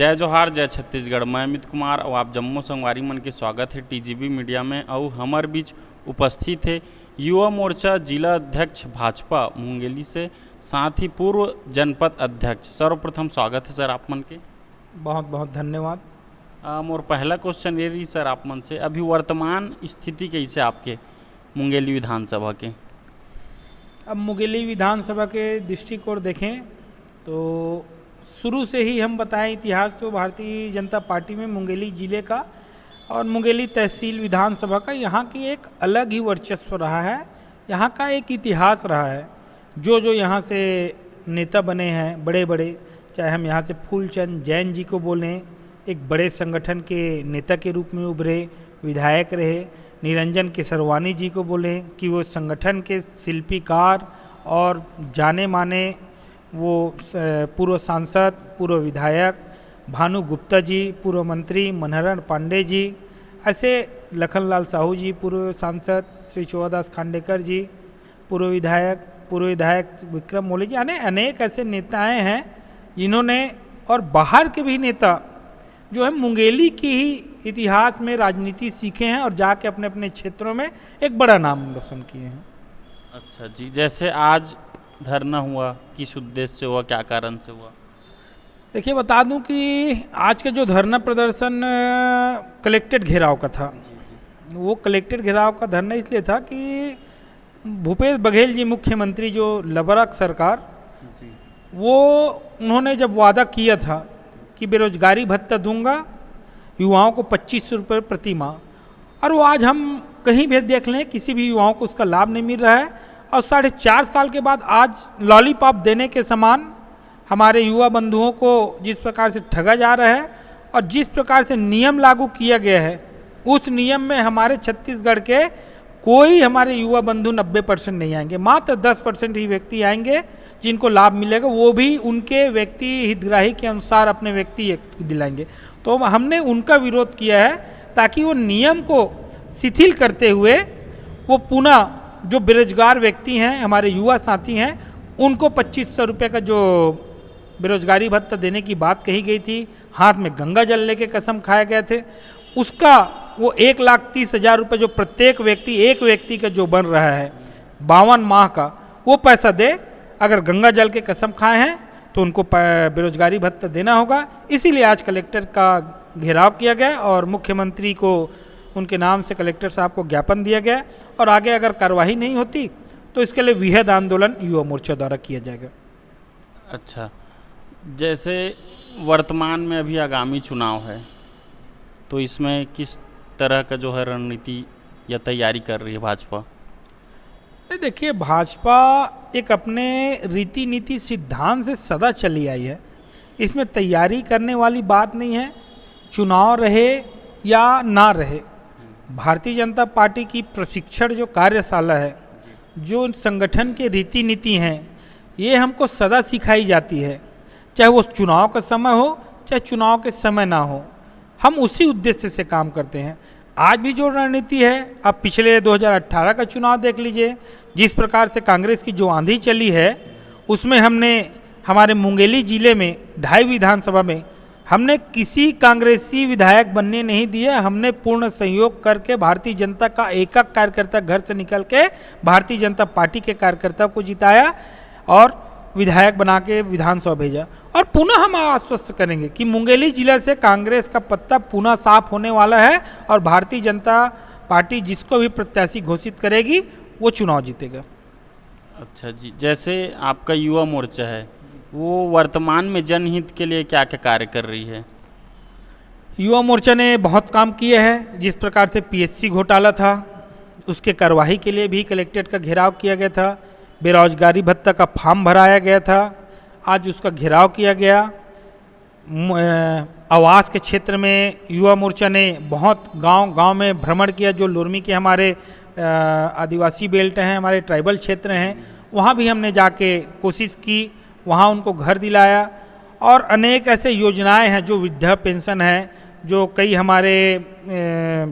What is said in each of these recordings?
जय जोहार जय छत्तीसगढ़। मैं अमित कुमार और आप जम्मू संगवारी मन के स्वागत है टीजीबी मीडिया में। और हमारे बीच उपस्थित है युवा मोर्चा जिला अध्यक्ष भाजपा मुंगेली से, साथ ही पूर्व जनपद अध्यक्ष। सर्वप्रथम स्वागत है सर आप मन के। बहुत बहुत धन्यवाद। मोर पहला क्वेश्चन ये रही सर आप मन से, अभी वर्तमान स्थिति कैसे आपके मुंगेली विधानसभा के? अब मुंगेली विधानसभा के दृष्टिकोण देखें तो शुरू से ही हम बताएं इतिहास तो भारतीय जनता पार्टी में मुंगेली जिले का और मुंगेली तहसील विधानसभा का यहाँ की एक अलग ही वर्चस्व रहा है। यहाँ का एक इतिहास रहा है। जो यहाँ से नेता बने हैं बड़े बड़े, चाहे हम यहाँ से फूलचंद जैन जी को बोलें, एक बड़े संगठन के नेता के रूप में उभरे, विधायक रहे। निरंजन केसरवानी जी को बोलें कि वो संगठन के शिल्पीकार और जाने माने वो पूर्व सांसद, पूर्व विधायक। भानु गुप्ता जी पूर्व मंत्री, मनहरण पांडे जी, ऐसे लखनलाल साहू जी पूर्व सांसद, श्री चौदास खांडेकर जी पूर्व विधायक विक्रम मोले जी, अनेक ऐसे नेताएं हैं जिन्होंने, और बाहर के भी नेता जो है मुंगेली की ही इतिहास में राजनीति सीखे हैं और जाके अपने अपने क्षेत्रों में एक बड़ा नाम रोशन किए हैं। अच्छा जी, जैसे आज धरना हुआ, किस उद्देश्य से हुआ, क्या कारण से हुआ? देखिए बता दूं कि आज का जो धरना प्रदर्शन कलेक्टेड घेराव का था, वो कलेक्टेड घेराव का धरना इसलिए था कि भूपेश बघेल जी मुख्यमंत्री जो लबरक सरकार, वो उन्होंने जब वादा किया था कि बेरोजगारी भत्ता दूंगा युवाओं को 2500 रुपये प्रति माह, और वो आज हम कहीं भी देख लें किसी भी युवाओं को उसका लाभ नहीं मिल रहा है। और 4.5 साल के बाद आज लॉलीपॉप देने के समान हमारे युवा बंधुओं को जिस प्रकार से ठगा जा रहा है और जिस प्रकार से नियम लागू किया गया है, उस नियम में हमारे छत्तीसगढ़ के कोई हमारे युवा बंधु 90% नहीं आएंगे। मात्र 10% ही व्यक्ति आएंगे जिनको लाभ मिलेगा, वो भी उनके व्यक्ति हितग्राही के अनुसार अपने व्यक्ति दिलाएंगे। तो हमने उनका विरोध किया है ताकि वो नियम को शिथिल करते हुए वो पुनः जो बेरोजगार व्यक्ति हैं, हमारे युवा साथी हैं, उनको 2500 रुपये का जो बेरोजगारी भत्ता देने की बात कही गई थी, हाथ में गंगा जल लेके कसम खाए गए थे, उसका वो 1,30,000 रुपये जो प्रत्येक व्यक्ति, एक व्यक्ति का जो बन रहा है 52 माह का, वो पैसा दे। अगर गंगा जल के कसम खाए हैं तो उनको बेरोजगारी भत्ता देना होगा। इसीलिए आज कलेक्टर का घेराव किया गया और मुख्यमंत्री को उनके नाम से कलेक्टर साहब को ज्ञापन दिया गया, और आगे अगर कार्रवाई नहीं होती तो इसके लिए वृहद आंदोलन युवा मोर्चा द्वारा किया जाएगा। अच्छा, जैसे वर्तमान में अभी आगामी चुनाव है, तो इसमें किस तरह का जो है रणनीति या तैयारी कर रही है भाजपा? देखिए, भाजपा एक अपने रीति नीति सिद्धांत से सदा चली आई है। इसमें तैयारी करने वाली बात नहीं है। चुनाव रहे या ना रहे, भारतीय जनता पार्टी की प्रशिक्षण जो कार्यशाला है, जो संगठन के रीति नीति हैं, ये हमको सदा सिखाई जाती है। चाहे वो चुनाव का समय हो, चाहे चुनाव के समय ना हो, हम उसी उद्देश्य से काम करते हैं। आज भी जो रणनीति है, अब पिछले 2018 का चुनाव देख लीजिए, जिस प्रकार से कांग्रेस की जो आंधी चली है, उसमें हमने हमारे मुंगेली जिले में 2.5 विधानसभा में हमने किसी कांग्रेसी विधायक बनने नहीं दिए। हमने पूर्ण सहयोग करके भारतीय जनता का एक एक कार्यकर्ता घर से निकल के भारतीय जनता पार्टी के कार्यकर्ता को जिताया और विधायक बना के विधानसभा भेजा। और पुनः हम आश्वस्त करेंगे कि मुंगेली जिला से कांग्रेस का पत्ता पुनः साफ होने वाला है और भारतीय जनता पार्टी जिसको भी प्रत्याशी घोषित करेगी वो चुनाव जीतेगा। अच्छा जी, जैसे आपका युवा मोर्चा है, वो वर्तमान में जनहित के लिए क्या क्या कार्य कर रही है? युवा मोर्चा ने बहुत काम किए हैं। जिस प्रकार से पीएससी घोटाला था, उसके कार्यवाही के लिए भी कलेक्ट्रेट का घेराव किया गया था। बेरोजगारी भत्ता का फॉर्म भराया गया था, आज उसका घेराव किया गया। आवास के क्षेत्र में युवा मोर्चा ने बहुत गांव में भ्रमण किया। जो लोरमी के हमारे आदिवासी बेल्ट हैं, हमारे ट्राइबल क्षेत्र हैं, वहाँ भी हमने जाके कोशिश की, वहाँ उनको घर दिलाया। और अनेक ऐसे योजनाएं हैं, जो वृद्धा पेंशन है, जो कई हमारे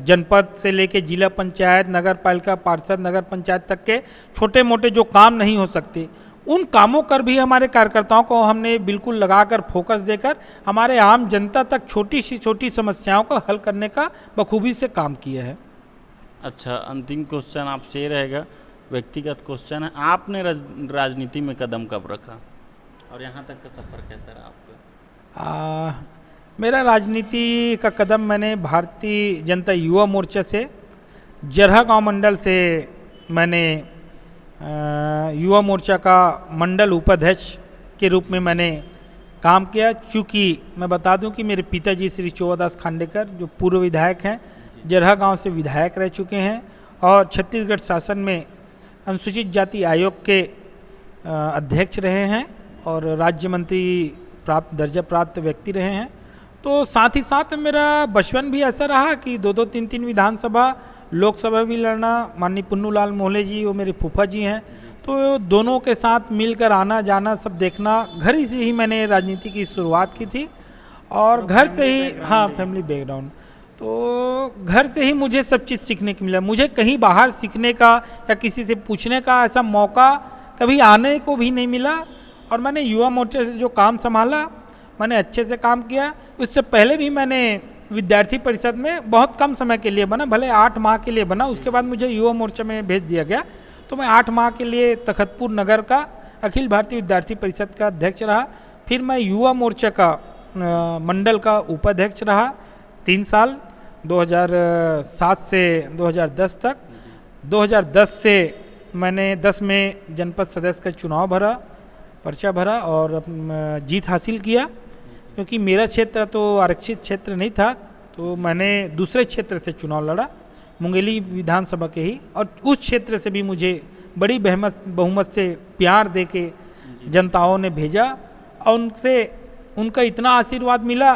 जनपद से लेके जिला पंचायत, नगर पालिका, पार्षद, नगर पंचायत तक के छोटे मोटे जो काम नहीं हो सकते, उन कामों कर भी हमारे कार्यकर्ताओं को हमने बिल्कुल लगाकर फोकस देकर हमारे आम जनता तक छोटी सी छोटी समस्याओं को हल करने का बखूबी से काम किया है। अच्छा, अंतिम क्वेश्चन आपसे ये रहेगा, व्यक्तिगत क्वेश्चन है, आपने राजनीति में कदम कब रखा और यहाँ तक का सफ़र कैसा रहा आपका? मेरा राजनीति का कदम मैंने भारतीय जनता युवा मोर्चा से जरहा गांव मंडल से मैंने युवा मोर्चा का मंडल उपाध्यक्ष के रूप में मैंने काम किया। चूँकि मैं बता दूं कि मेरे पिताजी श्री चोवादास खांडेकर जो पूर्व विधायक हैं, जरहा गांव से विधायक रह चुके हैं और छत्तीसगढ़ शासन में अनुसूचित जाति आयोग के अध्यक्ष रहे हैं और राज्य मंत्री दर्जा प्राप्त व्यक्ति रहे हैं। तो साथ ही साथ मेरा बचपन भी ऐसा रहा कि 2-2, 3-3 विधानसभा, लोकसभा भी लड़ना। माननीय पुन्नूलाल मोहले जी वो मेरे फूफा जी हैं, तो दोनों के साथ मिलकर आना जाना सब देखना। घर ही से ही मैंने राजनीति की शुरुआत की थी और घर से ही, हाँ, फैमिली बैकग्राउंड, तो घर से ही मुझे सब चीज़ सीखने को मिला। मुझे कहीं बाहर सीखने का या किसी से पूछने का ऐसा मौका कभी आने को भी नहीं मिला और मैंने युवा मोर्चा से जो काम संभाला मैंने अच्छे से काम किया। उससे पहले भी मैंने विद्यार्थी परिषद में बहुत कम समय के लिए बना, भले 8 माह के लिए बना। उसके बाद मुझे युवा मोर्चा में भेज दिया गया, तो मैं 8 माह के लिए तखतपुर नगर का अखिल भारतीय विद्यार्थी परिषद का अध्यक्ष रहा। फिर मैं युवा मोर्चा का मंडल का उपाध्यक्ष रहा 3 साल, 2007 से 2010 तक। 2010 से मैंने 10 में जनपद सदस्य का चुनाव भरा, पर्चा भरा और जीत हासिल किया। क्योंकि मेरा क्षेत्र तो आरक्षित क्षेत्र नहीं था, तो मैंने दूसरे क्षेत्र से चुनाव लड़ा, मुंगेली विधानसभा के ही, और उस क्षेत्र से भी मुझे बड़ी बहुमत से प्यार दे के जनताओं ने भेजा और उनसे उनका इतना आशीर्वाद मिला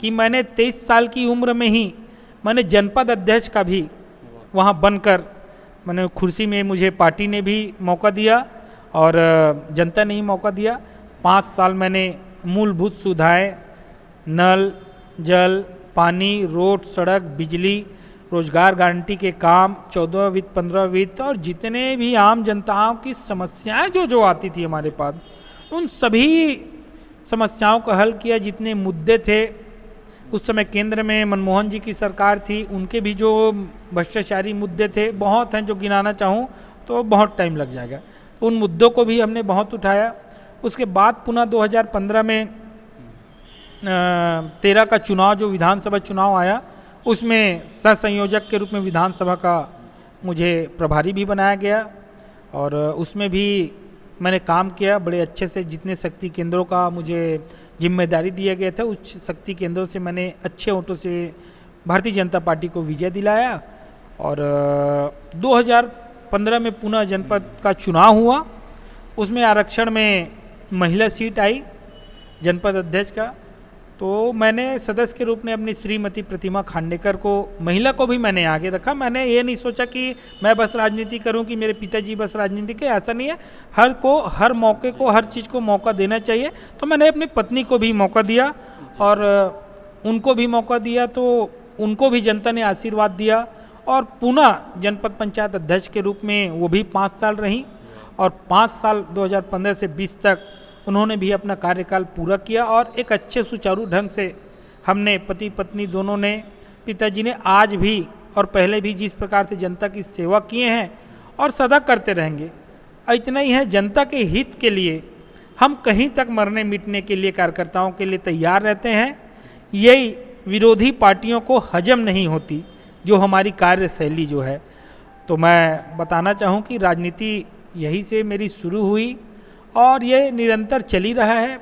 कि मैंने 23 साल की उम्र में ही मैंने जनपद अध्यक्ष का भी वहाँ बनकर मैंने कुर्सी में, मुझे पार्टी ने भी मौका दिया और जनता ने ही मौका दिया। 5 साल मैंने मूलभूत सुविधाएं, नल, जल, पानी, रोड, सड़क, बिजली, रोजगार गारंटी के काम, 14 वित्त, 15 वित्त और जितने भी आम जनताओं की समस्याएं जो आती थी हमारे पास, उन सभी समस्याओं का हल किया। जितने मुद्दे थे उस समय केंद्र में मनमोहन जी की सरकार थी, उनके भी जो भ्रष्टाचारी मुद्दे थे बहुत हैं, जो गिनाना चाहूँ तो बहुत टाइम लग जाएगा। उन मुद्दों को भी हमने बहुत उठाया। उसके बाद पुनः 2015 में 13 का चुनाव, जो विधानसभा चुनाव आया, उसमें सह संयोजक के रूप में विधानसभा का मुझे प्रभारी भी बनाया गया और उसमें भी मैंने काम किया बड़े अच्छे से। जितने शक्ति केंद्रों का मुझे जिम्मेदारी दिया गया था, उस शक्ति केंद्रों से मैंने अच्छे वोटों से भारतीय जनता पार्टी को विजय दिलाया। और 2015 में पुनः जनपद का चुनाव हुआ, उसमें आरक्षण में महिला सीट आई जनपद अध्यक्ष का, तो मैंने सदस्य के रूप में अपनी श्रीमती प्रतिमा खांडेकर को, महिला को भी मैंने आगे रखा। मैंने ये नहीं सोचा कि मैं बस राजनीति करूं, कि मेरे पिताजी बस राजनीति के, ऐसा नहीं है। हर मौके को, हर चीज़ को मौका देना चाहिए। तो मैंने अपनी पत्नी को भी मौका दिया और उनको भी मौका दिया, तो उनको भी जनता ने आशीर्वाद दिया और पुनः जनपद पंचायत अध्यक्ष के रूप में वो भी 5 साल रहीं और 5 साल 2015 से 20 तक उन्होंने भी अपना कार्यकाल पूरा किया और एक अच्छे सुचारू ढंग से हमने पति पत्नी दोनों ने, पिताजी ने आज भी और पहले भी जिस प्रकार से जनता की सेवा किए हैं और सदा करते रहेंगे। इतना ही है, जनता के हित के लिए हम कहीं तक मरने मिटने के लिए कार्यकर्ताओं के लिए तैयार रहते हैं। यही विरोधी पार्टियों को हजम नहीं होती जो हमारी कार्यशैली जो है। तो मैं बताना चाहूँ कि राजनीति यही से मेरी शुरू हुई और ये निरंतर चली रहा है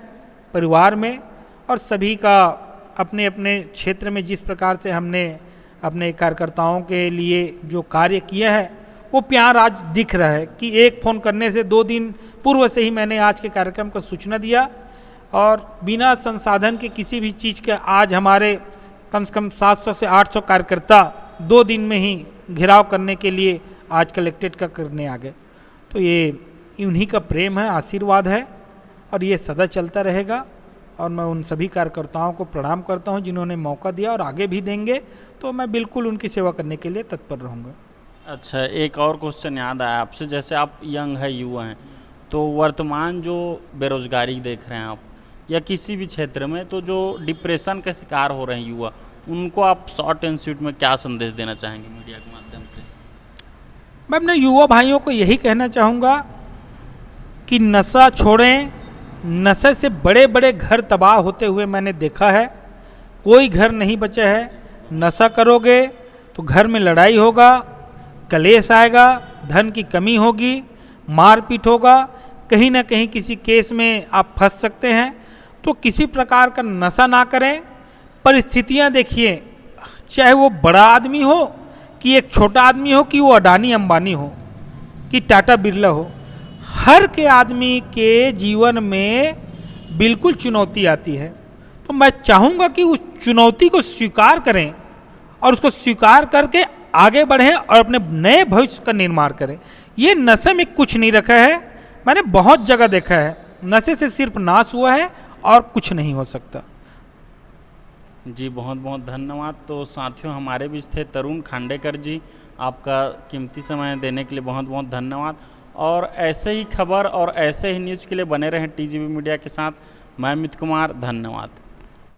परिवार में, और सभी का अपने अपने क्षेत्र में जिस प्रकार से हमने अपने कार्यकर्ताओं के लिए जो कार्य किया है वो प्यार आज दिख रहा है कि एक फ़ोन करने से 2 दिन पूर्व से ही मैंने आज के कार्यक्रम को सूचना दिया और बिना संसाधन के किसी भी चीज़ के आज हमारे कम से कम 700 से 800 कार्यकर्ता 2 दिन में ही घेराव करने के लिए आज कलेक्ट्रेट का करने आ गए। तो ये उन्हीं का प्रेम है, आशीर्वाद है और ये सदा चलता रहेगा। और मैं उन सभी कार्यकर्ताओं को प्रणाम करता हूं जिन्होंने मौका दिया और आगे भी देंगे, तो मैं बिल्कुल उनकी सेवा करने के लिए तत्पर रहूँगा। अच्छा, एक और क्वेश्चन याद आया आपसे, जैसे आप यंग है, युवा हैं, तो वर्तमान जो बेरोजगारी देख रहे हैं आप या किसी भी क्षेत्र में, तो जो डिप्रेशन का शिकार हो रहे हैं युवा, उनको आप शॉर्ट एंड स्वीट में क्या संदेश देना चाहेंगे मीडिया के माध्यम से? मैं अपने युवा भाइयों को यही कहना चाहूँगा कि नशा छोड़ें। नशे से बड़े बड़े घर तबाह होते हुए मैंने देखा है, कोई घर नहीं बचा है। नशा करोगे तो घर में लड़ाई होगा, कलेश आएगा, धन की कमी होगी, मारपीट होगा, कहीं ना कहीं किसी केस में आप फंस सकते हैं। तो किसी प्रकार का नशा ना करें। परिस्थितियां देखिए, चाहे वो बड़ा आदमी हो कि एक छोटा आदमी हो, कि वो अडानी अंबानी हो कि टाटा बिरला हो, हर के आदमी के जीवन में बिल्कुल चुनौती आती है। तो मैं चाहूँगा कि उस चुनौती को स्वीकार करें और उसको स्वीकार करके आगे बढ़ें और अपने नए भविष्य का निर्माण करें। ये नशे में कुछ नहीं रखा है, मैंने बहुत जगह देखा है। नशे से सिर्फ नाश हुआ है और कुछ नहीं हो सकता। जी बहुत बहुत धन्यवाद। तो साथियों, हमारे बीच थे तरुण खांडेकर जी। आपका कीमती समय देने के लिए बहुत बहुत धन्यवाद। और ऐसे ही खबर और ऐसे ही न्यूज़ के लिए बने रहें टीजीबी मीडिया के साथ। मैं अमित कुमार, धन्यवाद।